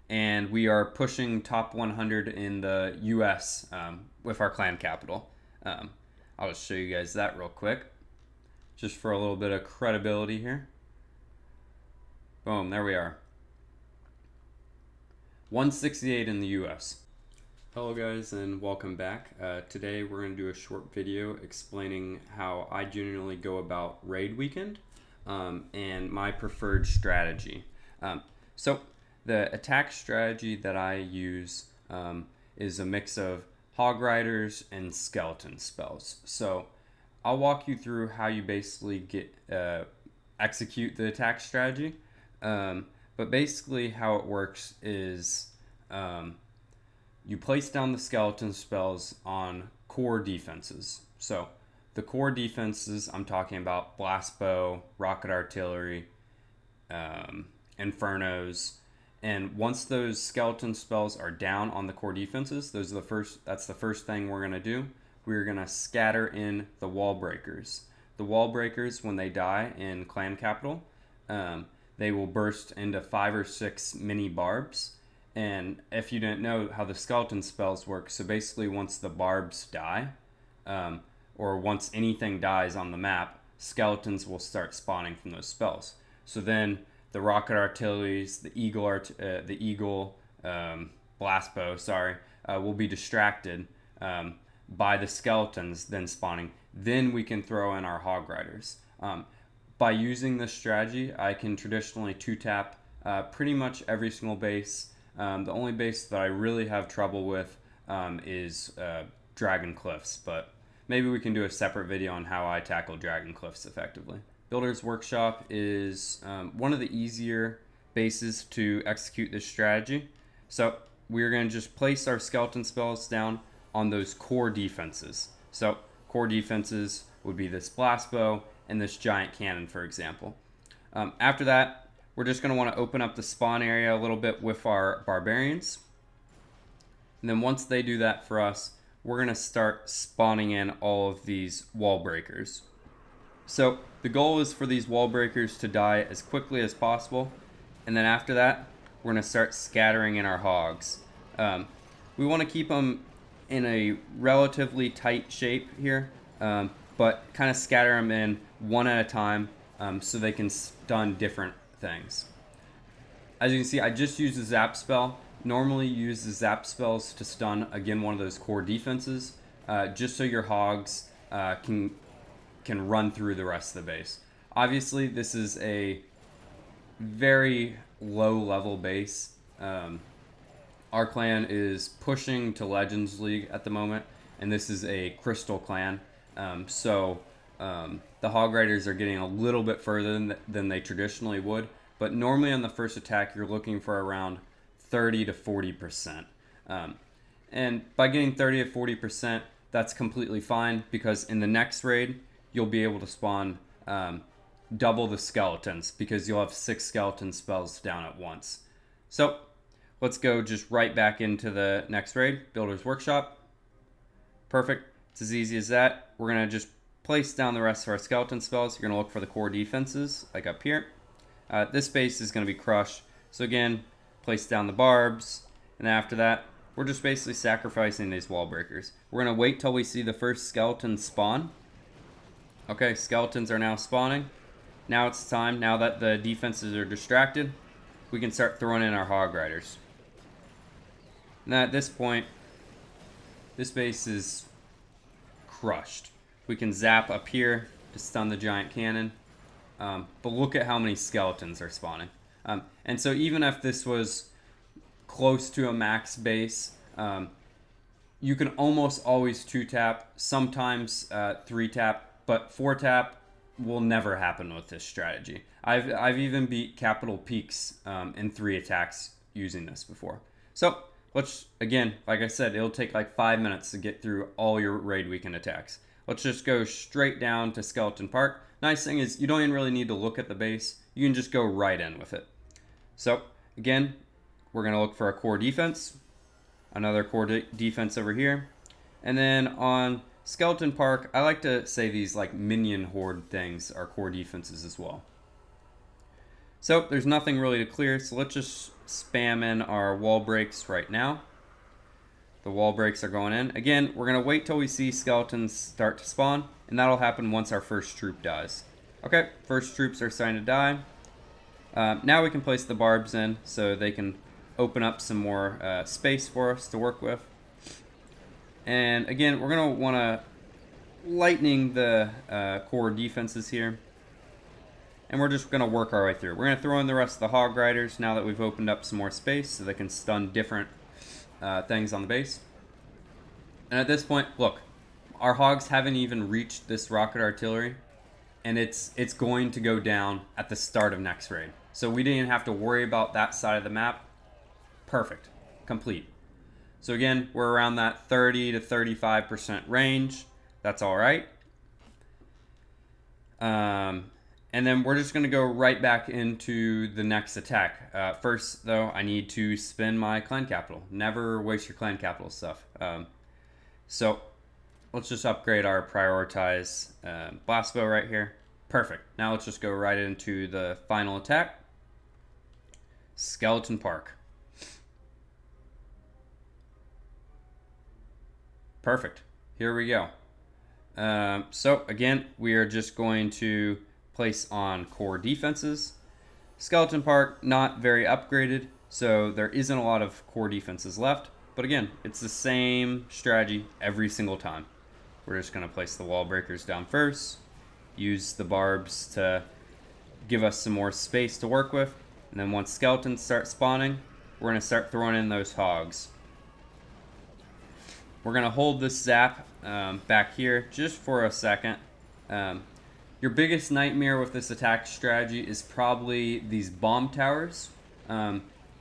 and we are pushing top 100 in the US with our clan capital. Um, I'll just show you guys that real quick, just for a little bit of credibility here. Boom, there we are. 168 in the US. Hello guys and welcome back. Today we're going to do a short video explaining how I generally go about raid weekend and my preferred strategy. So the attack strategy that I use is a mix of hog riders and skeleton spells. So I'll walk you through how you basically execute the attack strategy. But basically how it works is you place down the skeleton spells on core defenses. So the core defenses, I'm talking about blast bow, rocket artillery, infernos, and once those skeleton spells are down on the core defenses, that's the first thing we're gonna do. We're gonna scatter in the wall breakers. The wall breakers, when they die in clan capital, they will burst into 5 or 6 mini barbs. And if you didn't know how the skeleton spells work, so basically once the barbs die, or once anything dies on the map, skeletons will start spawning from those spells. So then the rocket artilleries, the eagle blast bow, will be distracted by the skeletons then spawning. Then we can throw in our hog riders. By using this strategy, I can traditionally 2-tap pretty much every single base. The only base that I really have trouble with is Dragon Cliffs, but maybe we can do a separate video on how I tackle Dragon Cliffs effectively. Builder's Workshop is one of the easier bases to execute this strategy. So we're going to just place our skeleton spells down on those core defenses. So core defenses would be this blast bow and this giant cannon, for example. After that, we're just going to want to open up the spawn area a little bit with our barbarians. And then once they do that for us, we're going to start spawning in all of these wall breakers. So the goal is for these wall breakers to die as quickly as possible. And then after that, we're going to start scattering in our hogs. We want to keep them in a relatively tight shape here, but kind of scatter them in one at a time so they can stun different things. As you can see, I just used the zap spell. Normally you use the zap spells to stun, again, one of those core defenses, just so your hogs can run through the rest of the base. Obviously, this is a very low level base. Our clan is pushing to Legends League at the moment, and this is a Crystal clan. The Hog Riders are getting a little bit further than they traditionally would, but normally on the first attack you're looking for around 30 to 40%. And by getting 30 to 40%, that's completely fine, because in the next raid you'll be able to spawn double the skeletons, because you'll have 6 skeleton spells down at once. So let's go just right back into the next raid, Builder's Workshop. Perfect. It's as easy as that. We're going to just place down the rest of our skeleton spells. You're going to look for the core defenses, like up here. This base is going to be crushed. So again, place down the barbs. And after that, we're just basically sacrificing these wall breakers. We're going to wait till we see the first skeleton spawn. Okay, skeletons are now spawning. Now it's time, now that the defenses are distracted, we can start throwing in our hog riders. Now at this point, this base is crushed. We can zap up here to stun the giant cannon. But look at how many skeletons are spawning. And so even if this was close to a max base, you can almost always 2-tap, sometimes 3-tap, but 4-tap will never happen with this strategy. I've even beat Capital Peaks in 3 attacks using this before. So let's, again, like I said, it'll take like 5 minutes to get through all your raid weekend attacks. Let's just go straight down to Skeleton Park. Nice thing is you don't even really need to look at the base. You can just go right in with it. So again, we're going to look for a core defense. Another core defense over here. And then on Skeleton Park, I like to say these like minion horde things are core defenses as well. So there's nothing really to clear, so let's just spam in our wall breaks right now. The wall breaks are going in. Again, we're going to wait till we see skeletons start to spawn, and that'll happen once our first troop dies. Okay, first troops are starting to die. Now we can place the barbs in so they can open up some more space for us to work with. And again, we're going to want to lightening the core defenses here. And we're just going to work our way through. We're going to throw in the rest of the hog riders now that we've opened up some more space so they can stun different things on the base. And at this point, look, our hogs haven't even reached this rocket artillery, and it's going to go down at the start of next raid. So we didn't even have to worry about that side of the map. Perfect. Complete. So again, we're around that 30 to 35% range. That's all right. And then we're just going to go right back into the next attack. First, though, I need to spend my clan capital. Never waste your clan capital stuff. So let's just upgrade our prioritize blast bow right here. Perfect. Now let's just go right into the final attack. Skeleton Park. Perfect. Here we go. So again, we are just going to place on core defenses. Skeleton Park, not very upgraded, so there isn't a lot of core defenses left. But again, it's the same strategy every single time. We're just going to place the wall breakers down first, use the barbs to give us some more space to work with, and then once skeletons start spawning, we're going to start throwing in those hogs. We're going to hold this zap back here just for a second. Your biggest nightmare with this attack strategy is probably these bomb towers,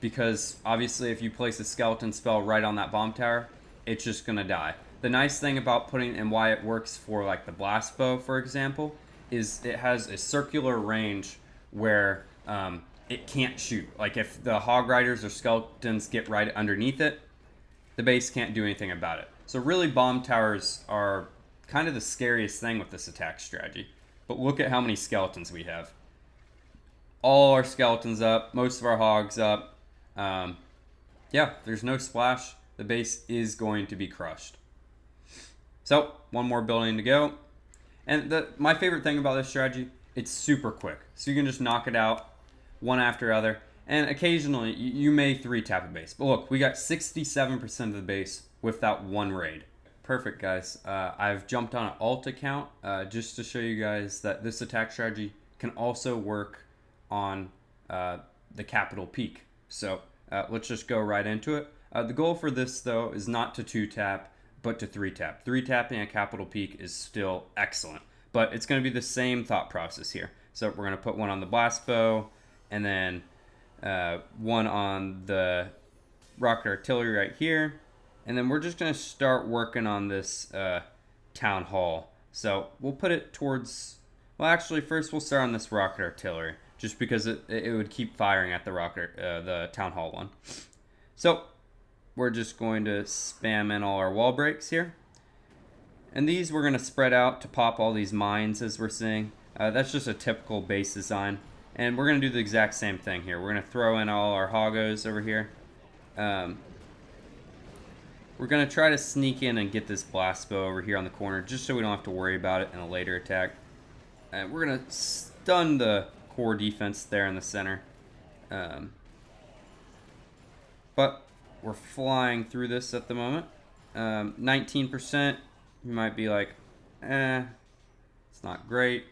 because obviously if you place a skeleton spell right on that bomb tower, it's just going to die. The nice thing about putting, and why it works for like the blast bow, for example, is it has a circular range where it can't shoot. Like if the hog riders or skeletons get right underneath it, the base can't do anything about it. So really bomb towers are kind of the scariest thing with this attack strategy. But look at how many skeletons we have. All our skeletons up, most of our hogs up. Yeah, there's no splash. The base is going to be crushed. So, one more building to go. And my favorite thing about this strategy, it's super quick. So you can just knock it out one after other. And occasionally, you may 3-tap a base. But look, we got 67% of the base with that one raid. Perfect, guys. I've jumped on an alt account just to show you guys that this attack strategy can also work on the capital peak. So let's just go right into it. The goal for this, though, is not to 2-tap, but to 3-tap. 3-tapping a capital peak is still excellent, but it's going to be the same thought process here. So we're going to put one on the blast bow, and then one on the rocket artillery right here. And then we're just going to start working on this town hall. So we'll put it towards, well, actually first we'll start on this rocket artillery, just because it would keep firing at the town hall one. So we're just going to spam in all our wall breaks here. And these we're going to spread out to pop all these mines as we're seeing. That's just a typical base design. And we're going to do the exact same thing here. We're going to throw in all our hoggos over here. We're going to try to sneak in and get this blast bow over here on the corner, just so we don't have to worry about it in a later attack. And we're going to stun the core defense there in the center. But we're flying through this at the moment. 19%, you might be like, it's not great.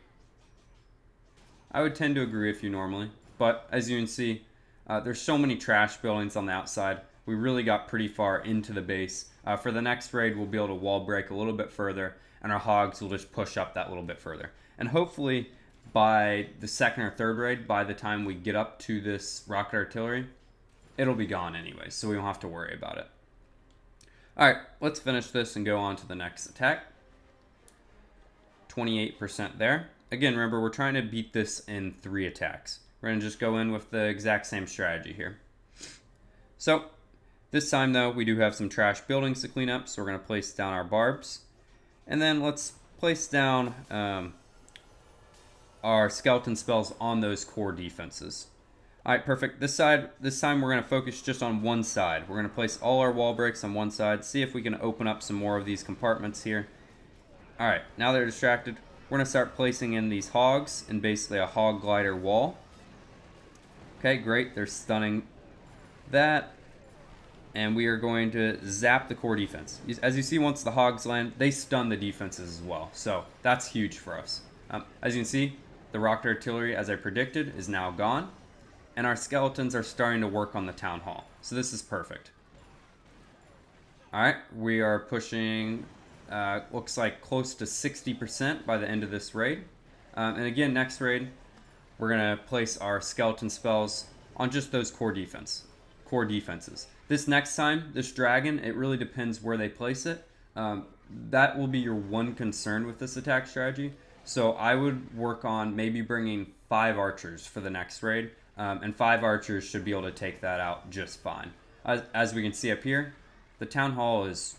I would tend to agree with you normally. But as you can see, there's so many trash buildings on the outside. We really got pretty far into the base. For the next raid, we'll be able to wall break a little bit further, and our hogs will just push up that little bit further. And hopefully, by the second or third raid, by the time we get up to this rocket artillery, it'll be gone anyway, so we don't have to worry about it. Alright, let's finish this and go on to the next attack. 28% there. Again, remember, we're trying to beat this in 3 attacks. We're going to just go in with the exact same strategy here. So, this time, though, we do have some trash buildings to clean up, so we're going to place down our barbs. And then let's place down our skeleton spells on those core defenses. All right, perfect. This time we're going to focus just on one side. We're going to place all our wall breaks on one side, see if we can open up some more of these compartments here. All right, now they're distracted. We're going to start placing in these hogs in basically a hog glider wall. Okay, great. They're stunning that. And we are going to zap the core defense. As you see, once the hogs land, they stun the defenses as well. So that's huge for us. As you can see, the rocket artillery, as I predicted, is now gone. And our skeletons are starting to work on the town hall. So this is perfect. All right, we are pushing, looks like close to 60% by the end of this raid. And again, next raid, we're going to place our skeleton spells on just those core defenses. This next time, this dragon, it really depends where they place it. That will be your one concern with this attack strategy. So I would work on maybe bringing 5 archers for the next raid. And 5 archers should be able to take that out just fine. As we can see up here, the town hall is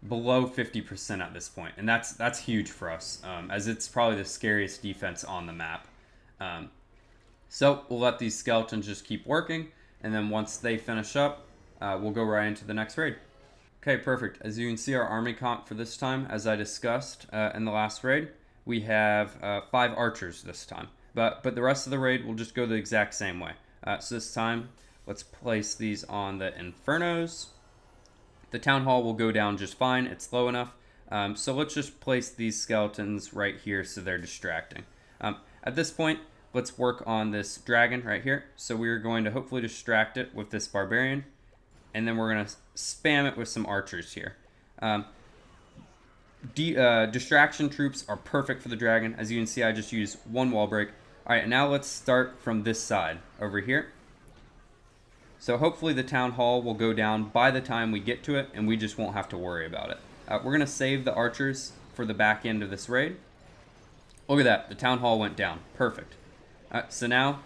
below 50% at this point, and that's huge for us, as it's probably the scariest defense on the map. So we'll let these skeletons just keep working, and then once they finish up, we'll go right into the next raid. Okay, perfect. As you can see, our army comp for this time, as I discussed in the last raid, we have 5 archers this time. But the rest of the raid will just go the exact same way. So this time, let's place these on the Infernos. The Town Hall will go down just fine. It's low enough. So let's just place these skeletons right here so they're distracting. At this point, let's work on this dragon right here. So we're going to hopefully distract it with this barbarian. And then we're going to spam it with some archers here. Distraction troops are perfect for the dragon. As you can see, I just used 1 wall break. All right, now let's start from this side over here. So hopefully the town hall will go down by the time we get to it, and we just won't have to worry about it. We're going to save the archers for the back end of this raid. Look at that. The town hall went down. Perfect. So now,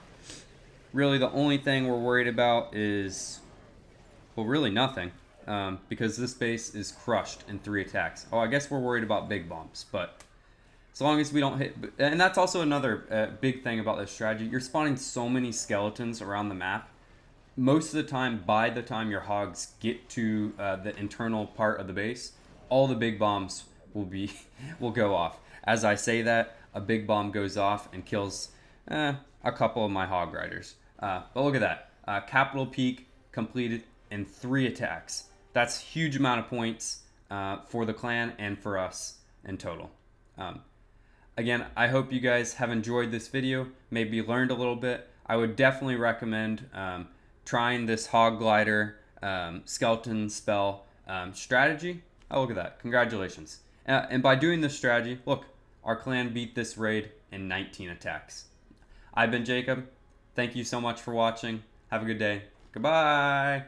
really the only thing we're worried about is, well, really nothing. Because this base is crushed in 3 attacks. Oh, I guess we're worried about big bombs, but as long as we don't hit... And that's also another big thing about this strategy. You're spawning so many skeletons around the map. Most of the time, by the time your hogs get to the internal part of the base, all the big bombs will go off. As I say that, a big bomb goes off and kills a couple of my hog riders. But look at that. Capital Peak completed in 3 attacks. That's a huge amount of points for the clan and for us in total. Again, I hope you guys have enjoyed this video, maybe learned a little bit. I would definitely recommend trying this hog glider skeleton spell strategy. Oh, look at that. Congratulations. And by doing this strategy, look, our clan beat this raid in 19 attacks. I've been Jacob. Thank you so much for watching. Have a good day. Goodbye.